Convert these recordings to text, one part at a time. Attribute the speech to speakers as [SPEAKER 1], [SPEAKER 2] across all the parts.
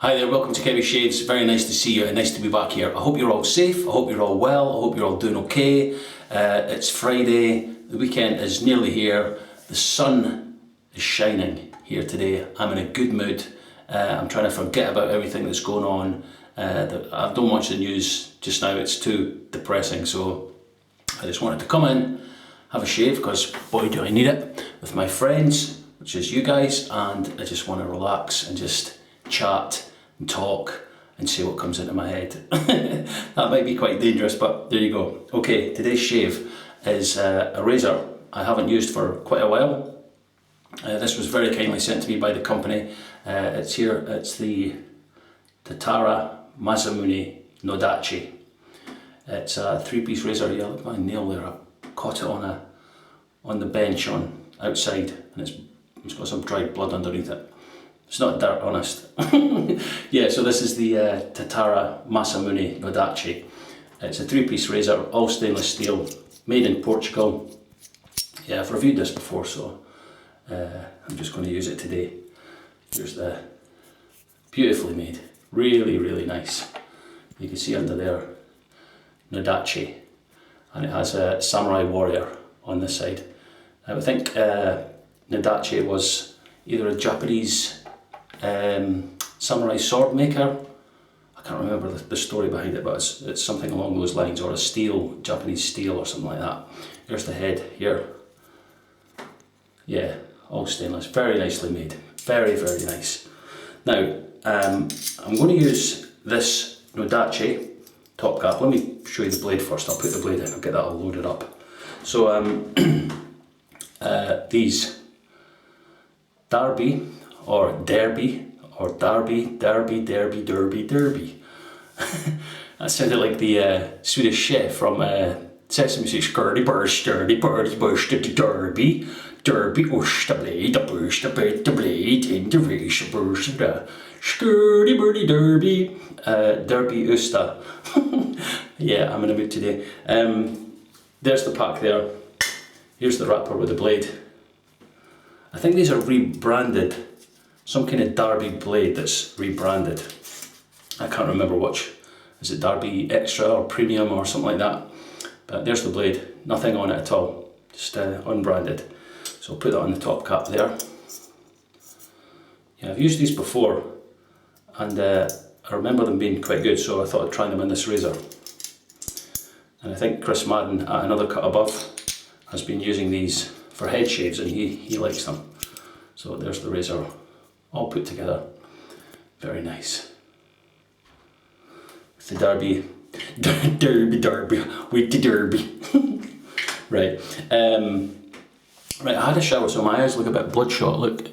[SPEAKER 1] Hi there, welcome to Kevy Shades. Very nice to see you and nice to be back here. I hope you're all safe, I hope you're all well, I hope you're all doing okay. It's Friday, the weekend is nearly here, the sun is shining here today. I'm in a good mood. I'm trying to forget about everything that's going on. I don't watch the news just now, it's too depressing, so I just wanted to come in, have a shave, because boy do I need it, with my friends, which is you guys, and I just want to relax and just chat and talk and see what comes into my head. That might be quite dangerous, but there you go. Okay, today's shave is a razor I haven't used for quite a while. This was very kindly sent to me by the company. It's the Tatara Masamune Nodachi. It's a 3-piece razor. Yeah, look at my nail there. I caught it on the bench outside, and it's got some dried blood underneath it. It's not dirt, honest. Yeah, so this is the Tatara Masamune Nodachi. It's a 3-piece razor, all stainless steel, made in Portugal. Yeah, I've reviewed this before, so I'm just going to use it today. Here's the beautifully made, really, really nice. You can see under there, Nodachi, and it has a samurai warrior on this side. I think Nodachi was either a Japanese samurai sword maker. I can't remember the story behind it, but it's something along those lines, or a Japanese steel or something like that. Here's the head here. Yeah, all stainless, very nicely made, very, very nice. Now, I'm going to use this Nodachi top cap. Let me show you the blade first. I'll put the blade in, I'll get that all loaded up. So these Derby, that sounded like the Swedish chef from Sesame Street. Skirty bird, sturdy bird, burst the derby, Usta blade, burst the blade, in the race, burst the skirty birdie derby, Usta. Yeah, I'm in a mood today. There's the pack there. Here's the wrapper with the blade. I think these are rebranded, some kind of Derby blade that's rebranded. I can't remember which. Is it Derby Extra or Premium or something like that? But there's the blade, nothing on it at all, just unbranded. So I'll put that on the top cap there. Yeah, I've used these before, and I remember them being quite good, so I thought I'd try them in this razor. And I think Chris Madden at Another Cut Above has been using these for head shaves, and he likes them. So there's the razor, all put together. Very nice. With the Derby, with the Derby. Right. Right, I had a shower, so my eyes look a bit bloodshot, look.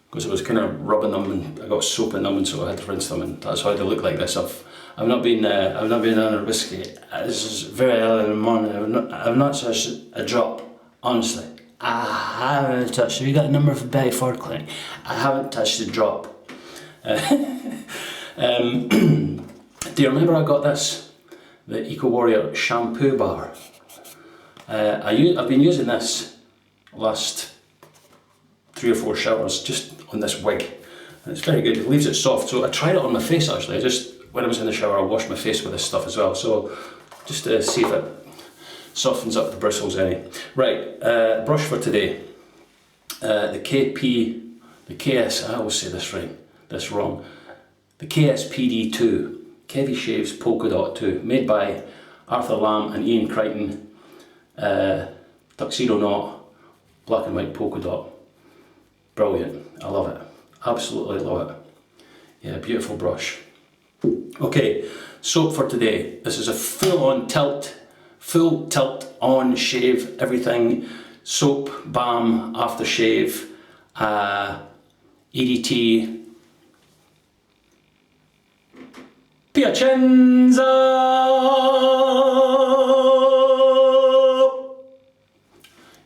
[SPEAKER 1] Because I was kind of rubbing them, and I got soap in them, and so I had to rinse them, and that's why they look like this. I've not been on a whiskey. This is very early in the morning. I've not touched a drop. Honestly, I haven't touched it. You got a number for Betty Ford Clinic. I haven't touched a drop. Do you remember I got this? The Eco Warrior shampoo bar. I've been using this last 3 or 4 showers just on this wig. And it's very good, it leaves it soft. So I tried it on my face actually. When I was in the shower, I washed my face with this stuff as well. So just to see if it softens up the bristles any. Right, brush for today. The KS, I always say this wrong. The KSPD2, Kevy Shaves Polka Dot 2, made by Arthur Lamb and Ian Crichton. Tuxedo knot, black and white polka dot. Brilliant, I love it. Absolutely love it. Yeah, beautiful brush. Okay, soap for today. This is a full tilt on shave, everything. Soap, balm, aftershave, EDT, Piacenza.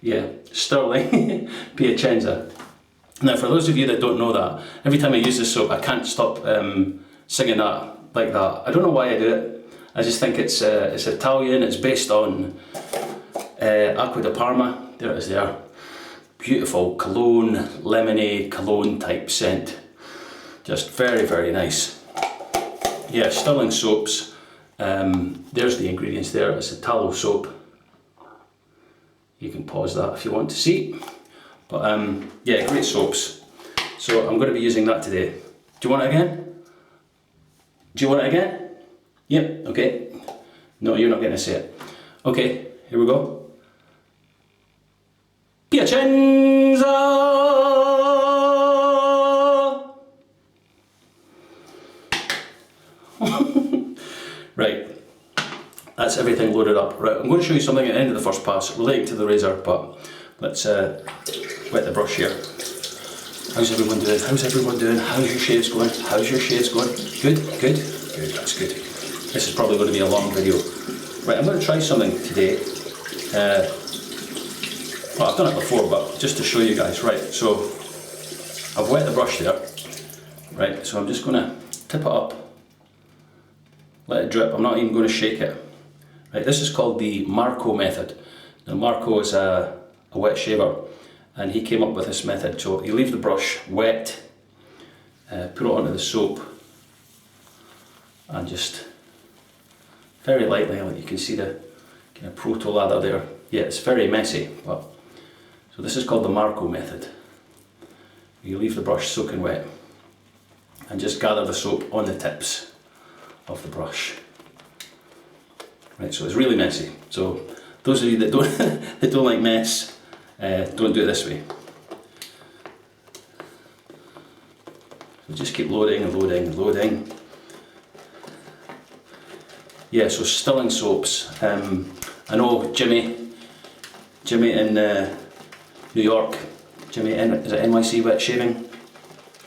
[SPEAKER 1] Yeah, Stirling, Piacenza. Now, for those of you that don't know that, every time I use this soap, I can't stop singing that like that. I don't know why I do it. I just think it's Italian. It's based on Acqua di Parma. There it is there. Beautiful cologne, lemony cologne type scent. Just very, very nice. Yeah, Stirling soaps. There's the ingredients there. It's a tallow soap. You can pause that if you want to see. But yeah, great soaps. So I'm going to be using that today. Do you want it again? Do you want it again? Yep, okay. No, you're not going to say it. Okay, here we go. Piacenza! Right, that's everything loaded up. Right, I'm going to show you something at the end of the first pass relating to the razor, but let's wet the brush here. How's everyone doing? How's everyone doing? How's your shaves going? How's your shaves going? Good, good, good, that's good. This is probably going to be a long video. Right, I'm going to try something today. Well, I've done it before, but just to show you guys. Right, so I've wet the brush there. Right, so I'm just going to tip it up. Let it drip. I'm not even going to shake it. Right, this is called the Marco method. Now Marco is a wet shaver, and he came up with this method. So you leave the brush wet, put it onto the soap, and just very lightly, like you can see the kind of proto lather there. Yeah, it's very messy, but so this is called the Marco method. You leave the brush soaking wet, and just gather the soap on the tips of the brush. Right, so it's really messy. So those of you that don't that don't like mess, don't do it this way. So just keep loading and loading and loading. Yeah, so Stirling soaps. I know Jimmy in New York. Jimmy, is it NYC Wet Shaving?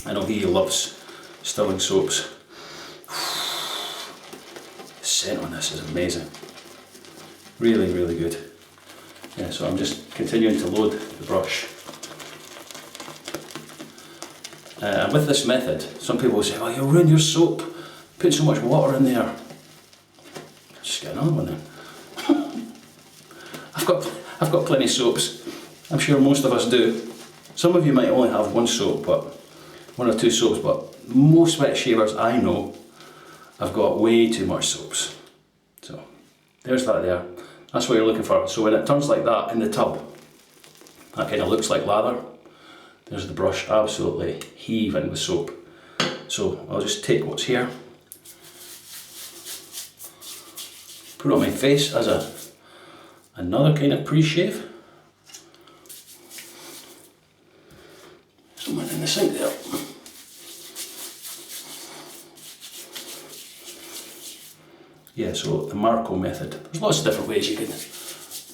[SPEAKER 1] I know he loves Stirling soaps. The scent on this is amazing. Really, really good. Yeah, so I'm just continuing to load the brush. And with this method, some people will say, oh, you'll ruin your soap, put so much water in there. Just get another one then. I've got plenty of soaps. I'm sure most of us do. Some of you might only have one soap, but one or two soaps, but most wet shavers I know have got way too much soaps. So there's that there. That's what you're looking for. So when it turns like that in the tub, that kind of looks like lather. There's the brush absolutely heaving with soap. So I'll just take what's here, put it on my face as another kind of pre-shave. Someone in the sink there. Yeah, so the Marco method. There's lots of different ways you can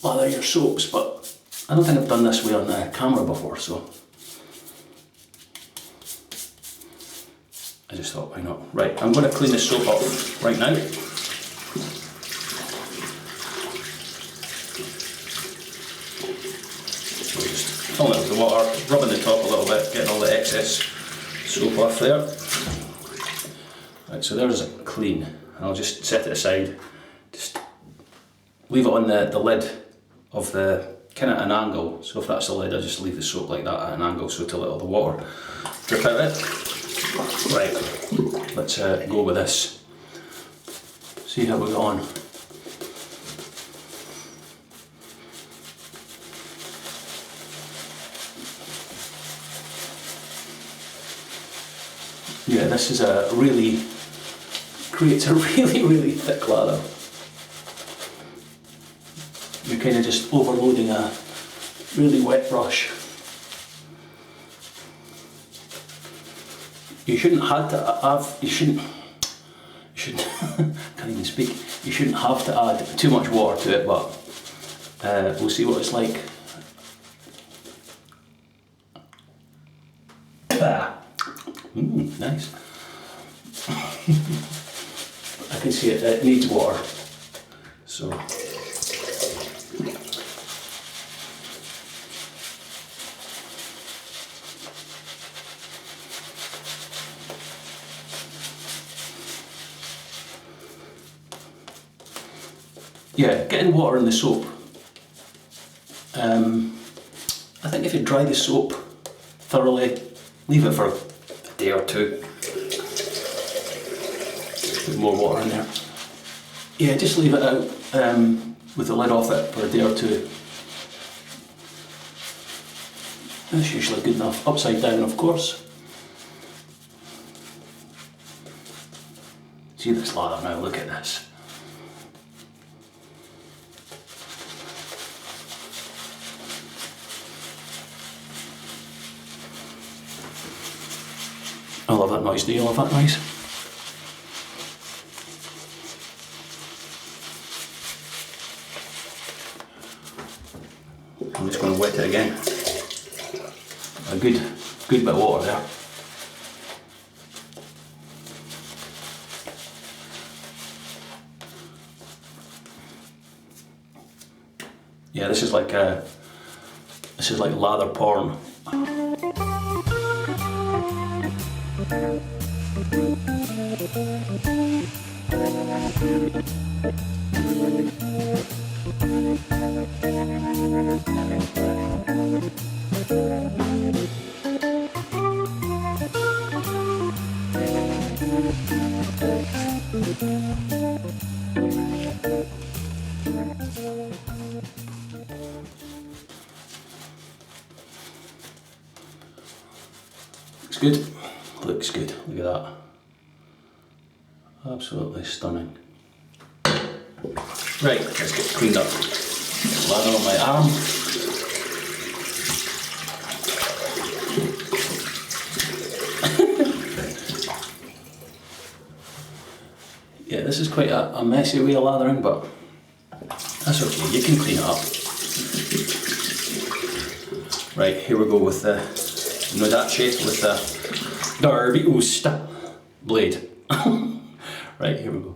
[SPEAKER 1] lather your soaps, but I don't think I've done this way on the camera before, so I just thought, why not? Right, I'm going to clean this soap up right now. So just filling it with the water, rubbing the top a little bit, getting all the excess soap off there. Right, so there's a clean. I'll just set it aside, just leave it on the lid of the, kind of an angle. So if that's the lid, I just leave the soap like that at an angle so to let all the water drip out of it. Right, let's go with this. See how we go on. Yeah, this is creates a really, really thick lather. You're kind of just overloading a really wet brush. You shouldn't have to have, you shouldn't, can't even speak, you shouldn't have to add too much water to it, but we'll see what it's like. Nice. I can see it needs water, so yeah, getting water in the soap. I think if you dry the soap thoroughly, leave it for a day or two, Put more water in there. Yeah, just leave it out with the lid off it for a day or two. That's usually good enough. Upside down, of course. See this lather now, look at this. I love that noise, do you love that noise? I'm just going to wet it again. A good bit of water there. Yeah, this is like lather porn. Looks good. Looks good. Look at that. Absolutely stunning. Right, let's get cleaned up. Lather on my arm. Yeah, this is quite a messy way of lathering, but that's okay, you can clean it up. Right, here we go with the Nodachi with the Derby Usta blade. Right, here we go.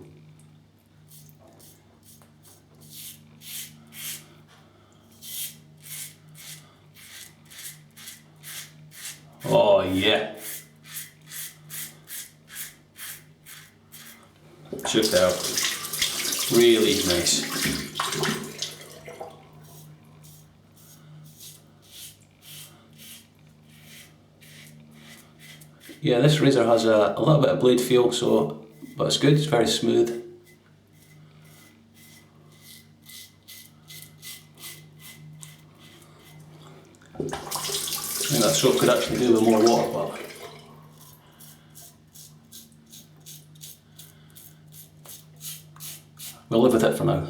[SPEAKER 1] Oh yeah. Superb. Really nice. Yeah, this razor has a little bit of blade feel, but it's good, it's very smooth. I think that soap could actually do with more water, but we'll live with it for now.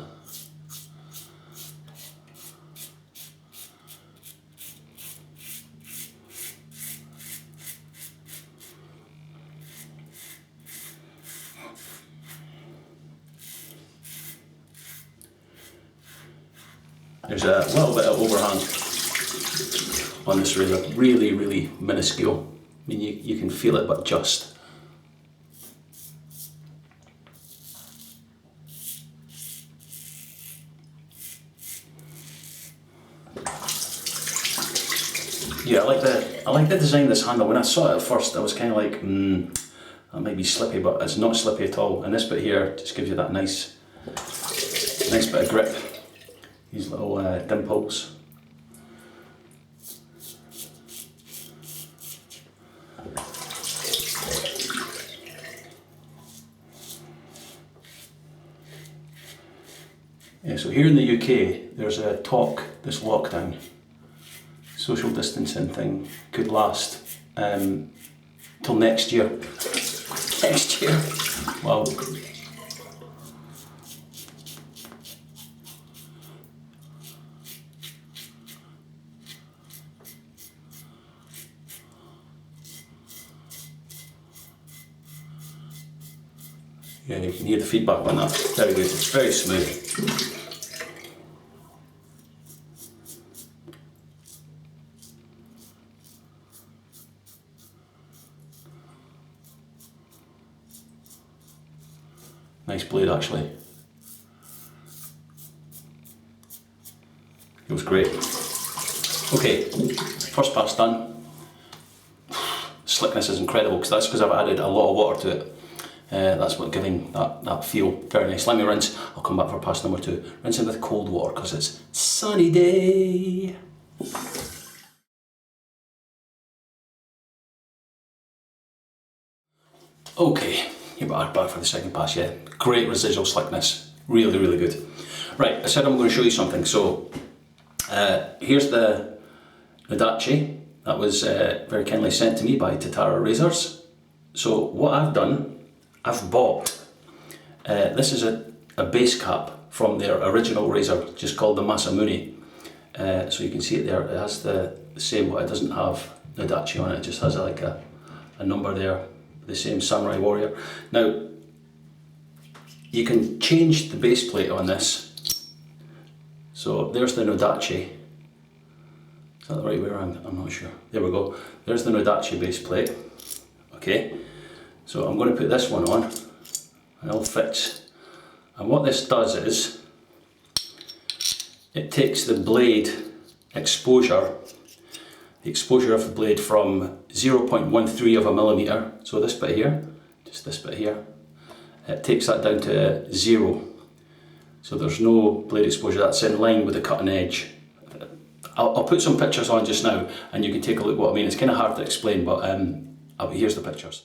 [SPEAKER 1] There's a little bit of overhang on this razor, really, really minuscule. I mean, you can feel it, but just. Yeah, I like the design of this handle. When I saw it at first, I was kind of like, that might be slippy, but it's not slippy at all. And this bit here just gives you that nice bit of grip. These little dimples. Yeah, so here in the UK, there's a talk, this lockdown, social distancing thing could last till next year. Next year. Wow. Yeah, you can hear the feedback on that. Very good, it's very smooth. Nice blade actually. Feels great. Okay, first pass done. Slickness is incredible that's because I've added a lot of water to it. That's what giving that feel. Very nice. Let me rinse. I'll come back for pass number 2. Rinse it with cold water because it's sunny day. Okay, Back for the second pass, yeah. Great residual slickness. Really, really good. Right, I said I'm going to show you something. So, here's the Nodachi that was very kindly sent to me by Tatara Razors. So, what I've done, I've bought, this is a base cap from their original razor, just called the Masamune. So you can see it there, it has the same, it doesn't have Nodachi on it, it just has like a number there, the same Samurai Warrior. Now, you can change the base plate on this. So there's the Nodachi. Is that the right way around? I'm not sure. There we go. There's the Nodachi base plate. Okay, so I'm going to put this one on and it'll fit. And what this does is, it takes the blade exposure, the exposure of the blade from 0.13 of a millimetre, so this bit here, just this bit here, it takes that down to 0. So there's no blade exposure, that's in line with the cutting edge. I'll put some pictures on just now and you can take a look what I mean. It's kind of hard to explain, but here's the pictures.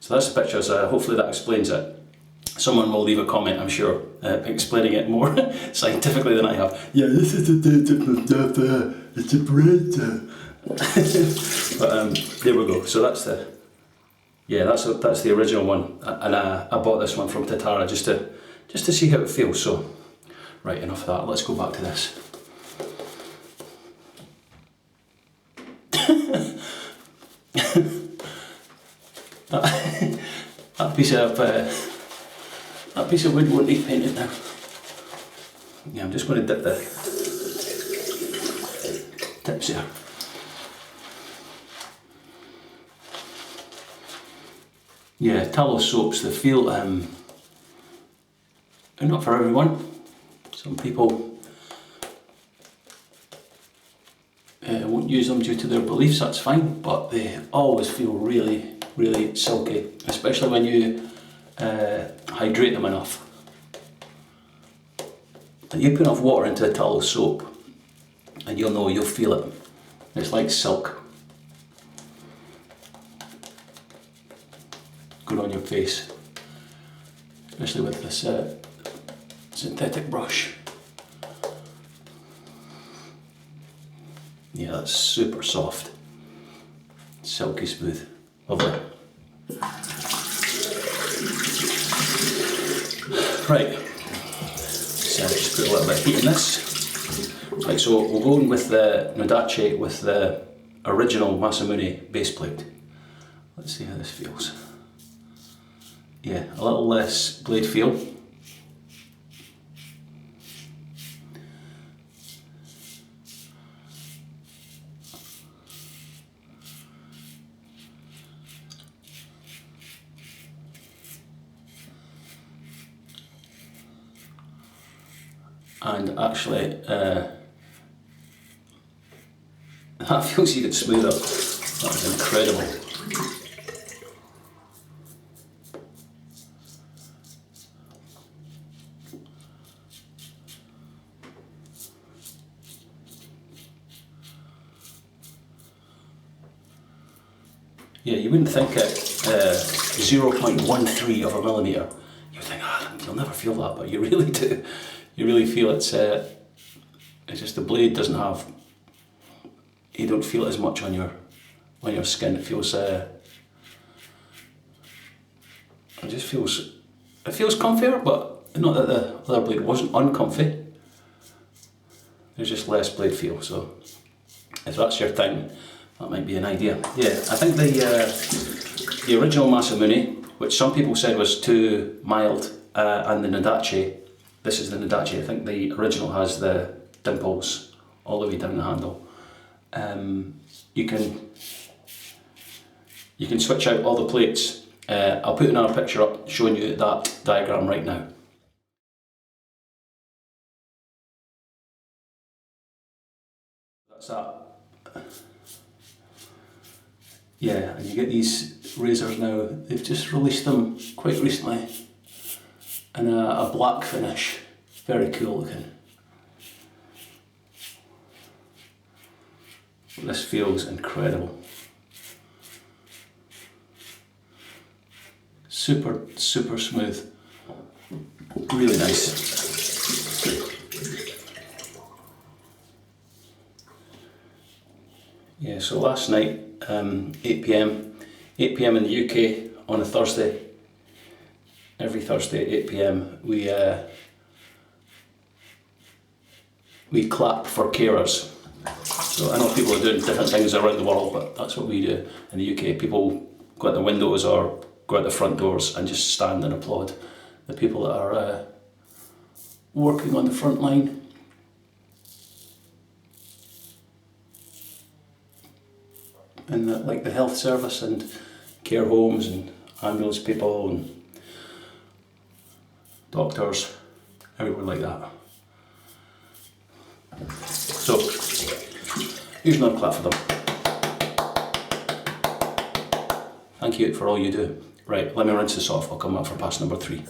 [SPEAKER 1] So that's the pictures, hopefully that explains it. Someone will leave a comment, I'm sure, explaining it more scientifically than I have. Yeah, this is it's a braid. But there we go, so that's the, yeah, that's the original one. And I bought this one from Tatara just to see how it feels. So, right, enough of that, let's go back to this. That piece of wood won't need painted now. Yeah, I'm just going to dip the tips here. Yeah, tallow soaps, they feel they're not for everyone. Some people won't use them due to their beliefs, that's fine, but they always feel really, really silky, especially when you hydrate them enough. And you put enough water into a tallow soap and you'll feel it. It's like silk. Good on your face, especially with this synthetic brush. Yeah, that's super soft, silky smooth, lovely. Right, so just put a little bit of heat in this. Right, so we'll go in with the Nodachi with the original Masamune base plate. Let's see how this feels. Yeah, a little less blade feel. And actually, that feels even smoother. That was incredible. Yeah, you wouldn't think at 0.13 of a millimetre, you would think, you'll never feel that, but you really do. You really feel it's just the blade doesn't have, you don't feel it as much on your skin. It feels, it feels comfier, but not that the other blade wasn't uncomfy. There's just less blade feel, so if that's your thing, that might be an idea. Yeah, I think the original Masamune, which some people said was too mild, and the Nodachi, this is the Nodachi, I think the original has the dimples all the way down the handle. You can switch out all the plates. I'll put another picture up showing you that diagram right now. That's that. Yeah, and you get these razors now, they've just released them quite recently in a black finish. Very cool looking. This feels incredible. Super, super smooth. Really nice. Yeah, so last night, 8 p.m. 8 p.m. in the UK on a Thursday. Every Thursday at 8 p.m. we clap for carers. So I know people are doing different things around the world, but that's what we do in the UK. People go out the windows or go out the front doors and just stand and applaud the people that are working on the front line. And like the health service and care homes and ambulance people and doctors, everywhere like that. So, here's another clap for them. Thank you for all you do. Right, let me rinse this off. I'll come up for pass number 3.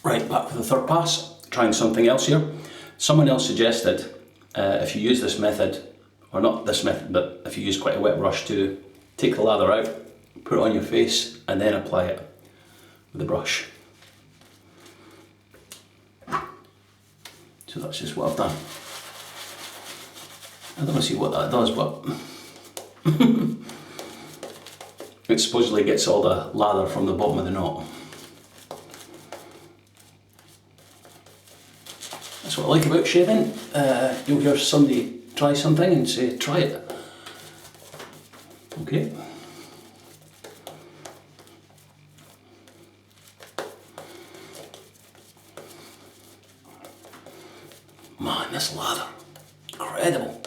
[SPEAKER 1] Right, back for the third pass. Trying something else here. Someone else suggested if you use this method, or not this method, but if you use quite a wet brush to take the lather out, put it on your face and then apply it with the brush. So that's just what I've done. I don't want to see what that does, but it supposedly gets all the lather from the bottom of the knot. That's what I like about shaving. You'll hear somebody try something and say, try it. Okay. Man, this lather, incredible.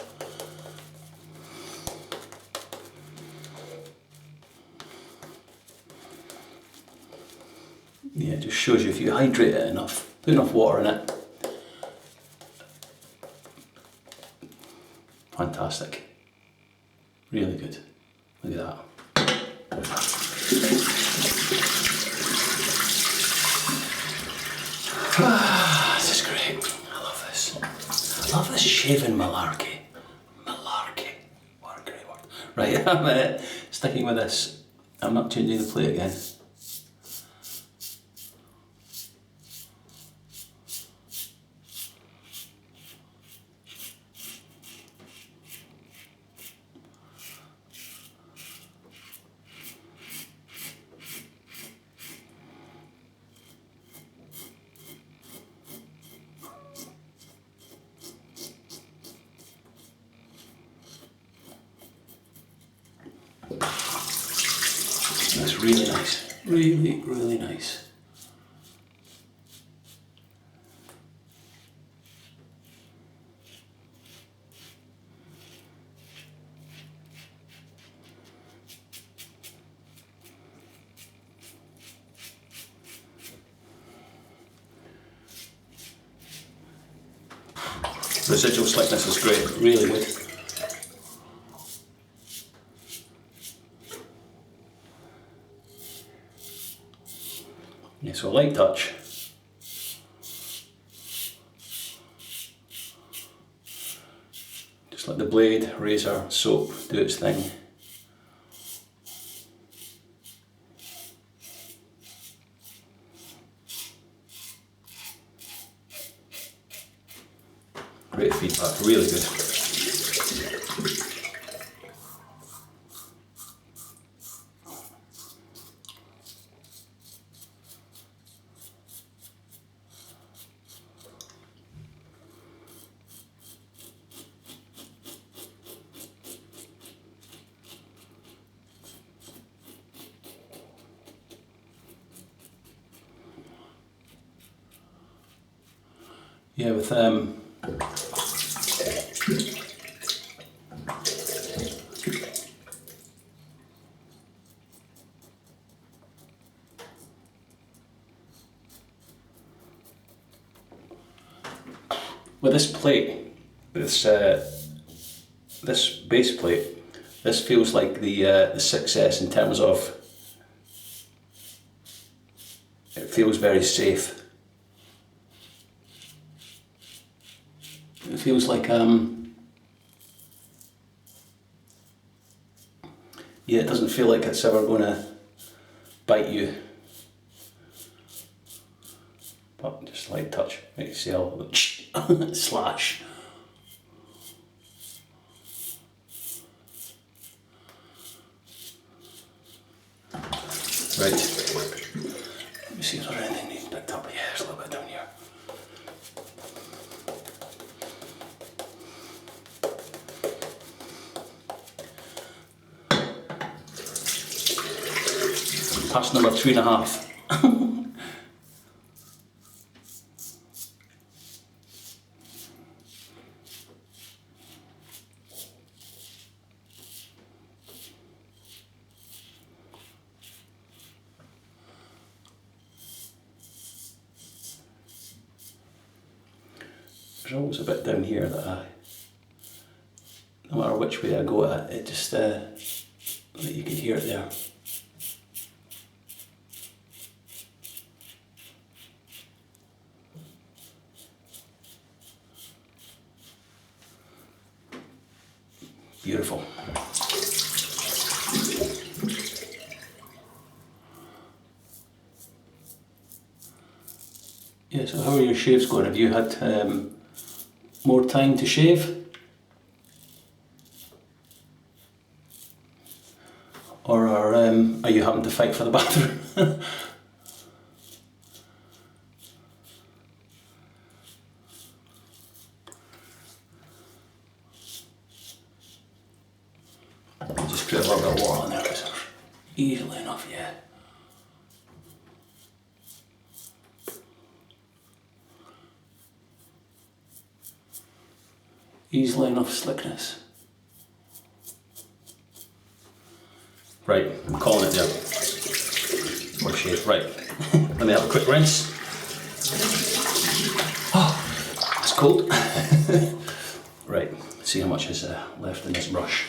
[SPEAKER 1] Yeah, it just shows you if you hydrate it enough, put enough water in it. Fantastic. Really good. Look at that. This is great. I love this. I love this shaving malarkey. Malarkey. What a great word. Right, I'm sticking with this. I'm not changing the plate again. That's really nice. Really, really nice. Residual slickness is great, really good. Yeah, so a light touch. Just let the blade, razor, soap do its thing. Great feedback, really good. Yeah, with this plate, this base plate, this feels like the success in terms of It feels very safe. It feels like yeah, it doesn't feel like it's ever going to bite you. But just light touch, make you see a little slash. Right, let me see if there's anything you picked up. Yeah, there's a little bit down here. Pass number 3.5. There's always a bit down here that no matter which way I go at it, just you can hear it there. Beautiful. Yeah, so how are your shaves going? Have you had more time to shave? Or are you having to fight for the bathroom? Just put a little bit of water on there, because easily enough, yeah. Easily enough slickness. Right, I'm calling it there. Or shave, right. Let me have a quick rinse. Oh, it's cold. Right, see how much is left in this brush.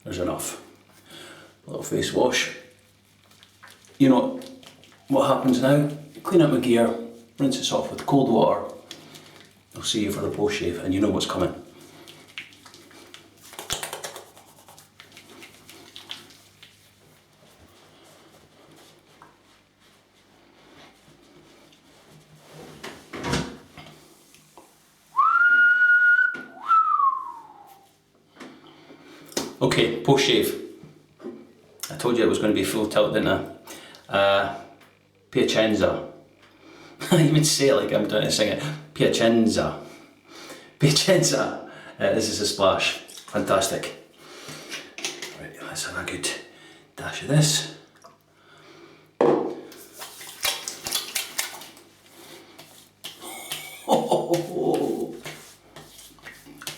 [SPEAKER 1] There's enough. A little face wash. You know what happens now? Clean up my gear, rinse it off with cold water. I'll see you for the post shave and you know what's coming. Okay, post shave. I told you it was going to be full tilt, didn't I? Piacenza. I even say it like I'm trying to sing it. Piacenza. Piacenza. This is a splash. Fantastic. Right, let's have a good dash of this. Oh,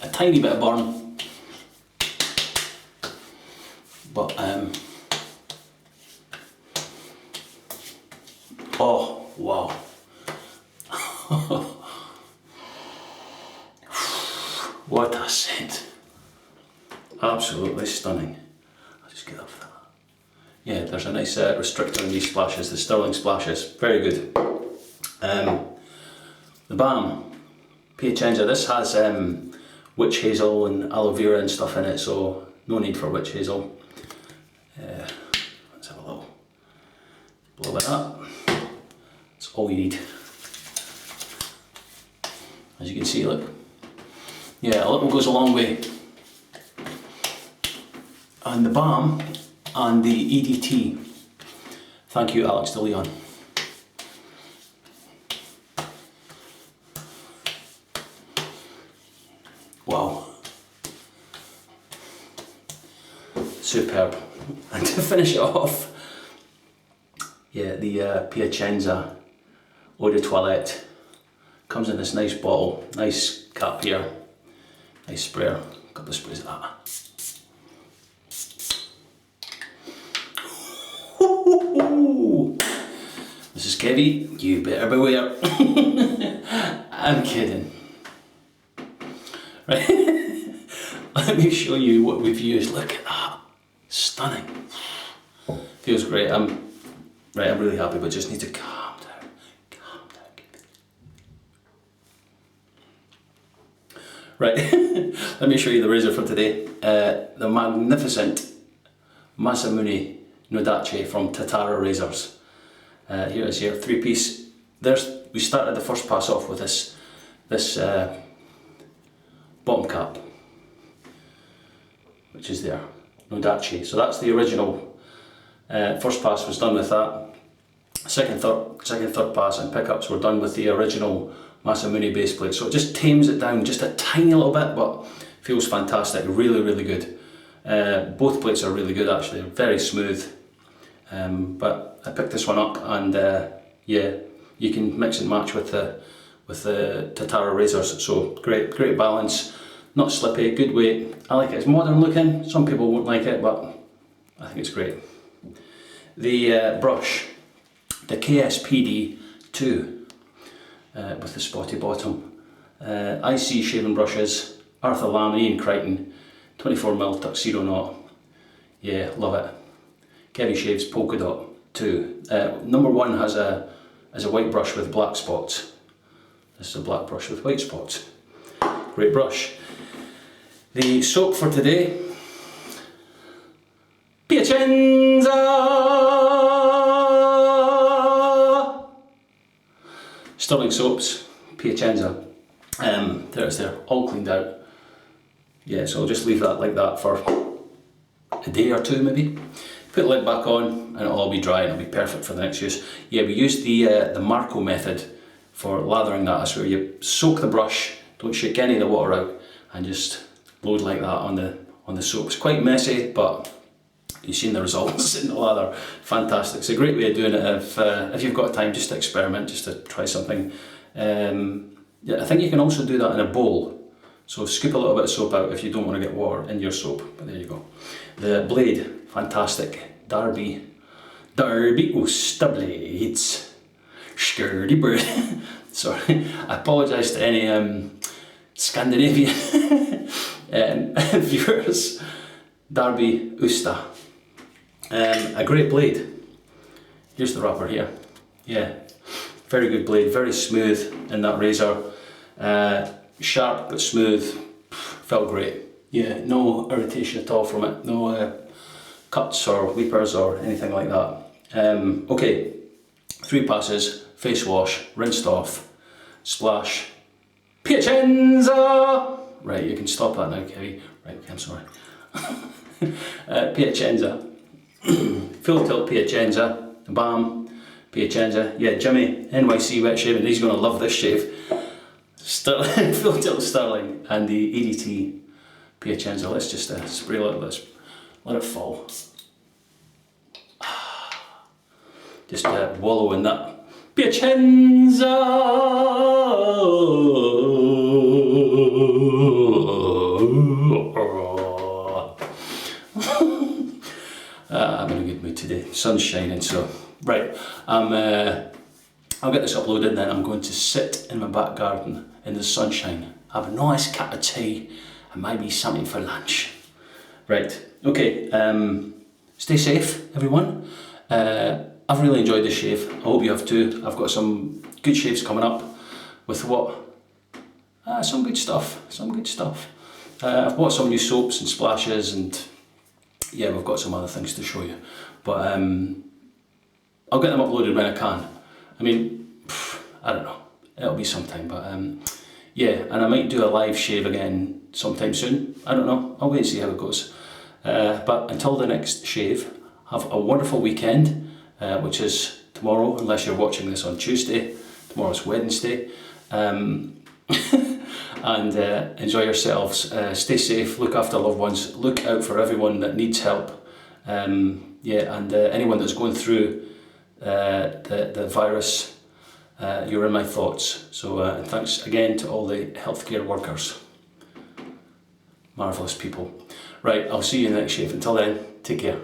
[SPEAKER 1] a tiny bit of burn. But oh wow. What a scent. Absolutely stunning. I'll just get off that. Yeah, there's a nice restrictor in these splashes, the Stirling splashes. Very good. The Balm, Piacenza, this has witch hazel and aloe vera and stuff in it, so no need for witch hazel. Let's have a little blow it up. That's all you need. As you can see, look. Yeah, a little goes a long way. And the Balm and the EDT. Thank you, Alex de Leon. Wow. Superb. And to finish it off, yeah, the Piacenza Eau de Toilette comes in this nice bottle, nice cap here, nice sprayer, a couple of sprays of that. This is Kevy, you better beware. I'm kidding. Right, let me show you what we've used. Look at that, stunning. Feels great. I'm Right, I'm really happy, but just need to calm down. Calm down, Kevy. Right, let me show you the razor for today. The magnificent Masamune Nodachi from Tatara Razors. Here it is here, 3-piece. We started the first pass off with this bottom cap, which is there, Nodachi. So that's the original. First pass was done with that. Second, third pass and pickups were done with the original Masamune base plate. So it just tames it down just a tiny little bit, but feels fantastic. Really, really good. Both plates are really good actually. They're very smooth. But I picked this one up, and yeah, you can mix and match with the Tatara razors. So great balance, not slippy, good weight. I like it. It's modern looking. Some people won't like it, but I think it's great. The brush, the KSPD 2 with the spotty bottom. IC shaving brushes, Arthur Lamb, Ian Crichton, 24mm tuxedo knot. Yeah, love it. Kevy shaves polka dot 2. Number 1 has a white brush with black spots. This is a black brush with white spots. Great brush. The soap for today, Co.Piacenza! Stirling soaps, Piacenza. There it's there, all cleaned out. Yeah, so I'll just leave that like that for a day or two maybe. Put the lid back on and it'll all be dry and it'll be perfect for the next use. Yeah, we used the Marco method for lathering that. That's where you soak the brush, don't shake any of the water out, and just load like that on the soap. It's quite messy, but you've seen the results in the lather. Fantastic. It's a great way of doing it if you've got time just to experiment, just to try something. Yeah, I think you can also do that in a bowl. So scoop a little bit of soap out if you don't want to get water in your soap. But there you go. The blade, fantastic. Derby Usta blades. Sturdy bird. Sorry, I apologise to any Scandinavian viewers. Derby Usta. A great blade. Here's the wrapper here. Yeah, very good blade, very smooth in that razor. Sharp but smooth, felt great. Yeah, no irritation at all from it. No cuts or weepers or anything like that. Okay, 3 passes, face wash, rinsed off, splash, Piacenza! Right, you can stop that now, Kevy. Right, okay, I'm sorry. Piacenza. Full tilt Piacenza. Balm, Piacenza. Yeah, Jimmy, NYC wet shaving, he's going to love this shave. Stirling, full tilt Stirling, and the EDT Piacenza. Let's just spray it, let's let it fall. Just wallow in that. Piacenza! I'm in a good mood today. Sun's shining, so right. I'll get this uploaded, and then I'm going to sit in my back garden in the sunshine, have a nice cup of tea, and maybe something for lunch. Right. Okay. Stay safe, everyone. I've really enjoyed this shave. I hope you have too. I've got some good shaves coming up with what? Some good stuff. Some good stuff. I've bought some new soaps and splashes, and yeah, we've got some other things to show you. But I'll get them uploaded when I can. I mean, I don't know. It'll be sometime, but yeah, and I might do a live shave again sometime soon. I don't know. I'll wait and see how it goes. But until the next shave, have a wonderful weekend, which is tomorrow, unless you're watching this on Tuesday. Tomorrow's Wednesday. And enjoy yourselves. Stay safe. Look after loved ones. Look out for everyone that needs help. Yeah, and anyone that's going through the virus, you're in my thoughts. So thanks again to all the healthcare workers. Marvellous people. Right, I'll see you in the next shave. Until then, take care.